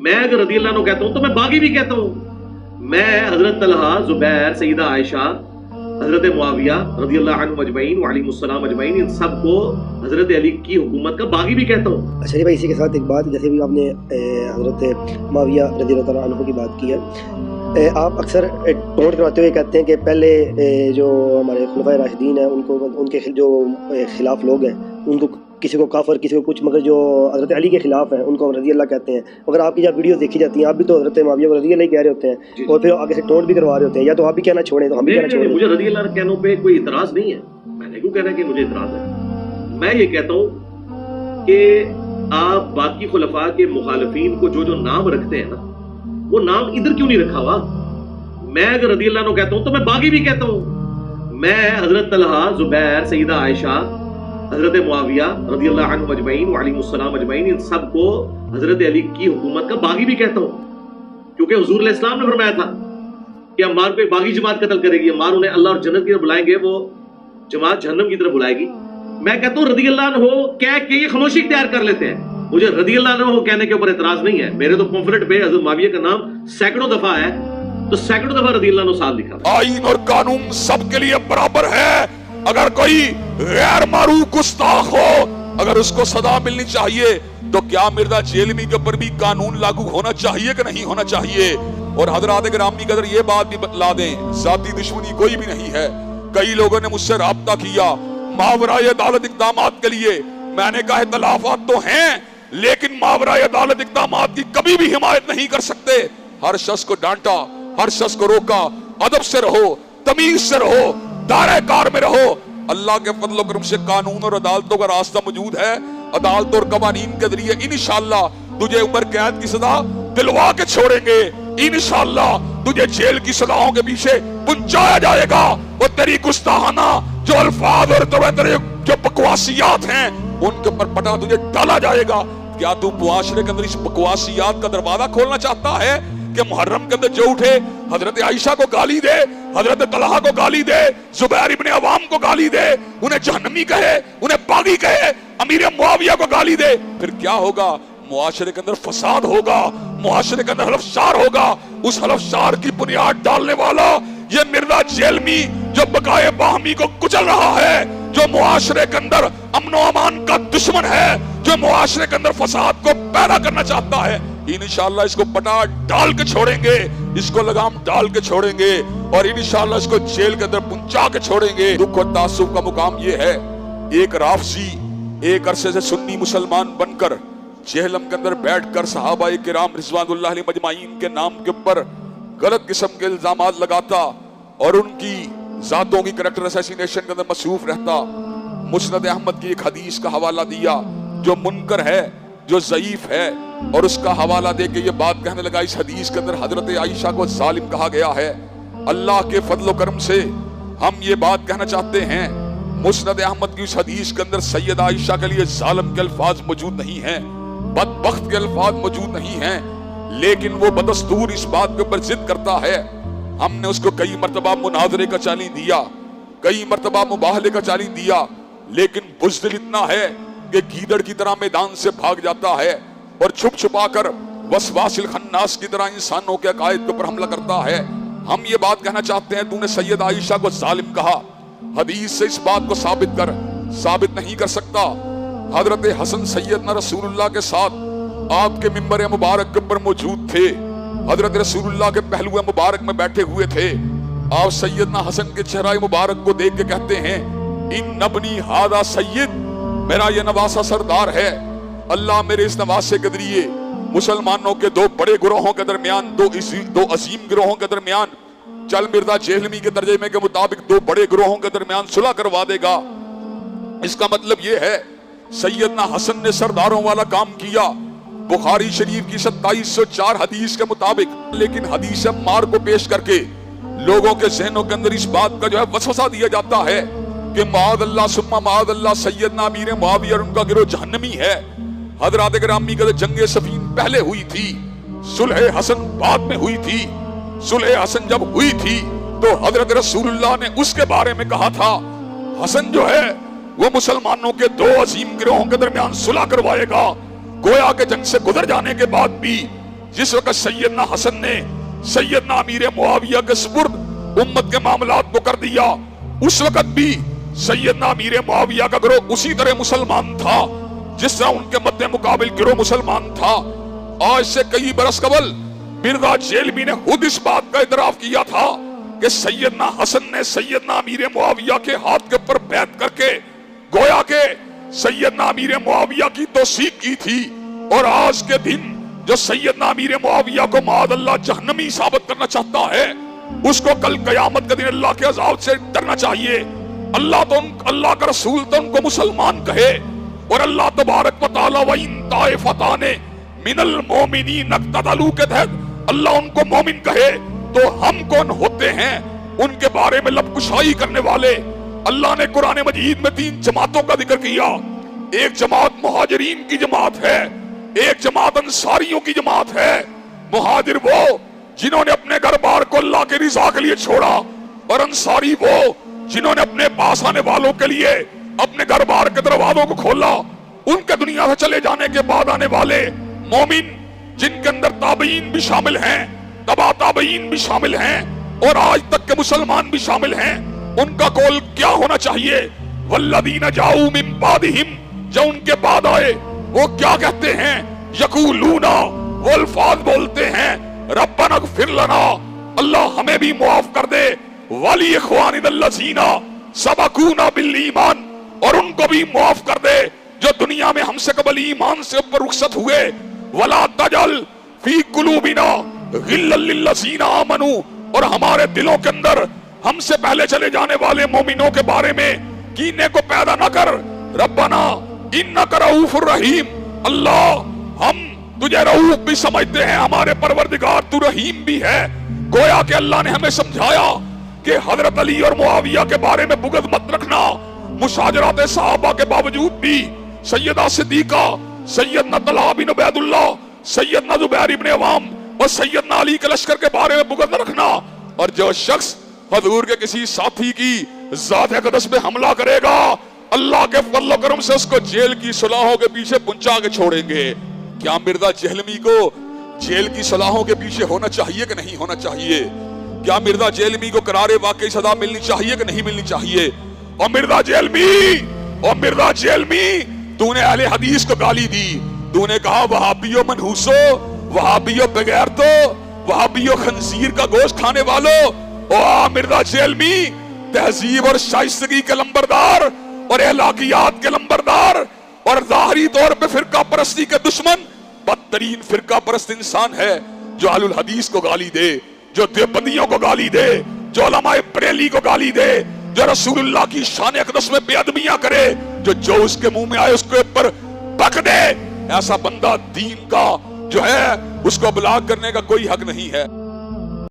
मैं अगर रज़ी अल्लाह अन्हु कहता हूँ तो मैं बागी भी कहता हूँ। मैं हजरत तलहा, जुबैर, सईदा आयशा, हजरत मुआविया रज़ियल्लाहु अन्हुम अजमईन व अलैहिमुस्सलाम अजमईन, इन सबको हजरत अली की हुकूमत का बागी भी कहता हूँ। अच्छा भाई, इसी के साथ एक बात, जैसे भी आपने हजरत मुआविया रज़ियल्लाहु ताला अन्हु की बात की है, आप अक्सर टोंट करवाते हुए कहते हैं कि पहले जो हमारे खुलफाए राशिदीन हैं उनको, उनके जो खिलाफ लोग हैं उनको, किसी को काफर, किसी को कुछ, मगर जो हजरत अली के खिलाफ हैं उनको हम रज़ी अल्लाह कहते हैं। मगर आपकी जब वीडियो देखी जाती हैं आप भी तो हजरत मुआविया को रज़ी अल्लाह कह रहे होते हैं और फिर आगे से टोंट भी करवा रहे होते हैं। या तो आप भी कहना छोड़ें तो हम भी कहना छोड़ें। मुझे रज़ी अल्लाह कहने पे कोई इतराज नहीं है, मैंने क्यों कहना कि मुझे इतराज है। मैं ये कहता हूँ कि आप बाकी खुलफा के मुखालिफिन को जो नाम रखते हैं ना, वो नाम इधर क्यों नहीं रखा हुआ। मैं अगर रज़ी अल्लाह अन्हु कहता हूँ तो मैं बागी भी कहता हूँ। मैं हजरत तलहा, जुबैर, सईदा आयशा, हजरत मुआविया रज़ियल्लाहु अन्हुम अजमईन व अलैहिमुस्सलाम अजमईन, इन सबको हजरत अली की हुकूमत का बागी भी कहता हूँ। क्योंकि हुजूर अलैहि सलाम ने फरमाया था कि अम्मार को एक बागी जमात कत्ल करेगी, अम्मार उन्हें अल्लाह और जन्नत की तरफ बुलाएंगे, वो जमात जहन्नम की तरफ बुलाएगी। मैं कहता हूँ रज़ी अल्लाह अन्हु कह के ये खामोशी इख्तियार कर लेते हैं। मुझे रज़ी अल्लाह अन्हु कहने के ऊपर इतराज नहीं है। मेरे तो पम्फलेट पे हजरत मुआविया का नाम सैकड़ों दफा है, तो सैकड़ों दफा रज़ी अल्लाह अन्हु साहब लिखा। आईन और कानून सबके लिए बराबर है। अगर कोई गैर मारूफ गुस्ताख हो, अगर उसको सजा मिलनी चाहिए, तो क्या मिर्जा जेलमी के ऊपर भी कानून लागू होना चाहिए कि नहीं होना चाहिए। और हजरात गिरामी कदर ये बात भी बतला दें, जाती दुश्मनी कोई भी नहीं है। कई लोगों ने मुझसे राब्ता किया मावराए अदालत इक़दामात के लिए। मैंने कहा इख्तिलाफात तो हैं, लेकिन मावराए अदालत इक़दामात की कभी भी हिमायत नहीं कर सकते। हर शख्स को डांटा, हर शख्स को रोका, अदब से रहो, तमीज से रहो, दायरे कार में रहो। अल्लाह के फजल करम से कानून और अदालतों का रास्ता मौजूद है। अदालत और कवानीन के जरिए इंशाअल्लाह तुझे उम्र कैद की सजा दिलवा के छोड़ेंगे। इंशाअल्लाह तुझे जेल की सजाओं के पीछे पहुंचाया जाएगा और तेरी गुस्ताहाना जो अल्फाज और तेरे जो बकवासियात हैं उनके ऊपर पटा तुझे डाला जाएगा। क्या तू मुआशरे के अंदर इस बकवासियात का दरवाजा खोलना चाहता है कि मुहर्रम के अंदर जो उठे हजरत आयशा को गाली दे, हजरत तलहा को गाली दे, जुबैर इब्ने अवाम को गाली दे, उन्हें जहन्नमी कहे, उन्हें बागी कहे, अमीर मुआविया को गाली दे, फिर क्या होगा? मुआशरे के अंदर फसाद होगा, मुआशरे के अंदर हलफशार होगा। उस हलफशार की बुनियाद डालने वाला ये मिर्जा जेलमी जो बकाए बाहमी को कुचल रहा है, जो मुआशरे के अंदर अमनो अमान का दुश्मन है, जो मुआशरे के अंदर फसाद को पैदा करना चाहता है, इंशाअल्लाह इसको पटा डाल के छोड़ेंगे, इसको लगाम डाल के छोड़ेंगे और इंशाअल्लाह इसको जेल के अंदर पहुंचा के छोड़ेंगे। दुख और तासुब का मुकाम ये है, एक राफसी एक अरसे से सुन्नी मुसलमान बनकर जेहलम के अंदर बैठकर सहाबाए किराम रिज़वानुल्लाह अलैहिम अजमाइन के नाम के ऊपर गलत किस्म के इल्जामात लगाता और उनकी जातों की करैक्टर असैसिनेशन के अंदर मसरूफ रहता। मुस्नद अहमद की एक हदीस का हवाला दिया जो मुनकर है, जो ज़ईफ है, और उसका हवाला दे के ये बात कहने लगा इस हदीस के अंदर हजरत आयशा को जालिम कहा गया है। अल्लाह के फजल करम से हम ये बात कहना चाहते हैं, मुस्नद अहमद की उस हदीस के अंदर सैयद आयशा के लिए जालिम के अल्फाज मौजूद नहीं हैं, बदबख्त के अल्फाज मौजूद नहीं हैं, लेकिन वो बदस्तूर इस बात के ऊपर जिद करता है। हमने उसको कई मरतबा मुनाजरे का चालीन दिया, कई मरतबा मुबाहले का चालीन दिया, लेकिन बुज़दिल इतना है कि गीदड़ की तरह मैदान से भाग जाता है और छुप छुपा कर वसवासिल खन्नास की तरह इंसानों के अकायद के ऊपर हमला करता है। हम ये बात कहना चाहते हैं, तूने सैयद आयशा को जालिम कहा, हदीस से इस बात को साबित कर, साबित नहीं कर सकता। हजरत हसन सैयदना रसूलुल्लाह के साथ आपके मिंबर मुबारक के ऊपर मौजूद थे, हजरत रसूलुल्लाह के पहलुए मुबारक में बैठे हुए थे। आप सैयदना हसन के चेहरा मुबारक को देख के कहते हैं, इन नबनी हादा सैयद, मेरा ये नवासा सरदार है। अल्लाह मेरे इस नवासे के जरिए मुसलमानों के दो बड़े गिरोहों के दरमियान, दो अजीम गिरोहों के दरमियान, चल मिर्जा जेहलमी के तर्जुमे के मुताबिक दो बड़े गिरोहों के दरमियान सुलह करवा देगा। इसका मतलब ये है सैयदना हसन ने सरदारों वाला काम किया बुखारी शरीफ की 2704 हदीस के मुताबिक। लेकिन हदीस मार को पेश करके लोगों के जहनों के अंदर इस बात का जो है वसवसा दिया जाता है कि माअल्लाह सुम्मा माअल्लाह सैयदना अमीर मुआविया और उनका गिरोह जहन्नमी है। हजरात गिरामी का जंगे सफीन पहले हुई थी, सुलह हसन बाद में हुई थी। सुलह हसन जब हुई थी तो हजरत रसूलुल्लाह ने उसके बारे में कहा था, हसन जो है वो मुसलमानों के दो अजीम गिरोहों के दरमियान सुलह करवाएगा। गोया के जंग से गुजर जाने के बाद भी जिस वक्त सैयदना हसन ने सैयदना अमीर मुआविया के सुपुर्द उम्मत के मामलात को कर दिया, उस वक्त भी सैयदना अमीर मुआविया का गिरोह उसी तरह मुसलमान था जिस तरह उनके मद्दे मुकाबिल गिरोह मुसलमान था। आज से कई बरस कबल मिर्जा जेलमी ने खुद इस बात का इतराफ किया था कि सैयदना हसन ने सैयदना अमीर मुआविया के हाथ के ऊपर बैत करके गोया के सैयदना अमीर मुआविया की तौसीक की थी। और आज के दिन जो सैयदना अमीर मुआविया को माद अल्लाह जहन्नमी साबित करना चाहता है, उसको कल कयामत के दिन अल्लाह के अज़ाब से डरना चाहिए। अल्लाह का रसूल तो उनको मुसलमान कहे, और अल्लाह तबारक व तआला व इन ताइफताने मिनल मोमिनीन इक्ततलू के तहत अल्लाह उनको मोमिन कहे, तो हम कौन होते हैं उनके बारे में लबकुशाई करने वाले। अल्लाह ने कुरान मजीद में 3 जमातों का जिक्र किया। एक जमात मुहाजिरीन की जमात है, एक जमात अंसारियों की जमात है। मुहाजिर वो जिन्होंने अपने घर बार को अल्लाह की रिज़ा के लिए छोड़ा, और अंसारी वो जिन्होंने अपने पास आने वालों के लिए अपने घर बार के दरवाजों को खोला। उनके दुनिया से चले जाने के बाद आने वाले मोमिन, जिनके अंदर ताबईन भी शामिल हैं, तबा ताबईन भी शामिल हैं, और आज तक के मुसलमान भी शामिल हैं, उनका कौल क्या होना चाहिए? वल्लदीना जाऊ मिन बादिहिम, जो उनके बाद आए वो क्या कहते हैं? यकूलूना, वो अल्फाज बोलते हैं, रब्बना इग़फिर लना, अल्लाह हमें भी मुआफ कर दे, वली इख्वानिल्लज़ीना सबक़ूना बिल ईमान, और उनको भी मुआफ कर दे जो दुनिया में हमसे कबल ईमान से ऊपर रुखसत हुए। वला तजल फी कुलूबिना गिल्लल लिल्लज़ीना आमनू, और हमारे दिलों के अंदर हमसे पहले चले जाने वाले मोमिनों के बारे में कीने को पैदा न कर। रब्बना इन्नका रऊफुर रहीम, अल्लाह हम तुझे रऊफ भी समझते हैं, हमारे परवरदिगार तू रहीम भी है। गोया के अल्लाह ने हमें समझाया कि हजरत अली और मुआविया के बारे में बुग़्ज़ मत रखना। मुशाजरात सहाबा के बावजूद भी सैयदा सिद्दीका, सैयदना तलहा बिन उबैदुल्लाह, सैयदना जुबैर इब्न अवाम और सैयदना अली के लश्कर के बारे में बुग़्ज़ न रखना। और जो शख्स हजूर के किसी साथी की ज़ात अक़दस पे हमला करेगा, अल्लाह के फज़ल व करम से उसको जेल की सलाहों के पीछे पहुंचा के छोड़ेंगे। क्या मिर्जा जेहलमी को जेल की सलाहों के पीछे होना चाहिए कि नहीं होना चाहिए? क्या मिर्जा जेहलमी को करारे वाकई सजा मिलनी चाहिए कि नहीं मिलनी चाहिए? और मिर्जा जेहलमी तूने अहले हदीस को गाली दी, तूने कहा वहाबियो मनहूसो, वहाबियो बगैर तो, वहाबियो खंजीर का गोश्त खाने वालों। ओ मिर्जा जेहलमी, तहजीब और शाइस्तगी के लंबरदार और अखलाकियात के लंबरदार और ज़ाहरी तौर पे फिरका परस्ती के दुश्मन, बदतरीन फिरका परस्त इंसान है जो अहलुल हदीस को गाली दे, जो देवबंदियों को गाली दे, जो उलमाए बरेली को गाली दे, जो रसूलुल्लाह की शान अक़दस में बेअदबियां करे, जो उसके मुंह में आए उसके ऊपर बक दे। ऐसा बंदा दीन का जो है उसको ब्लॉक करने का कोई हक नहीं है।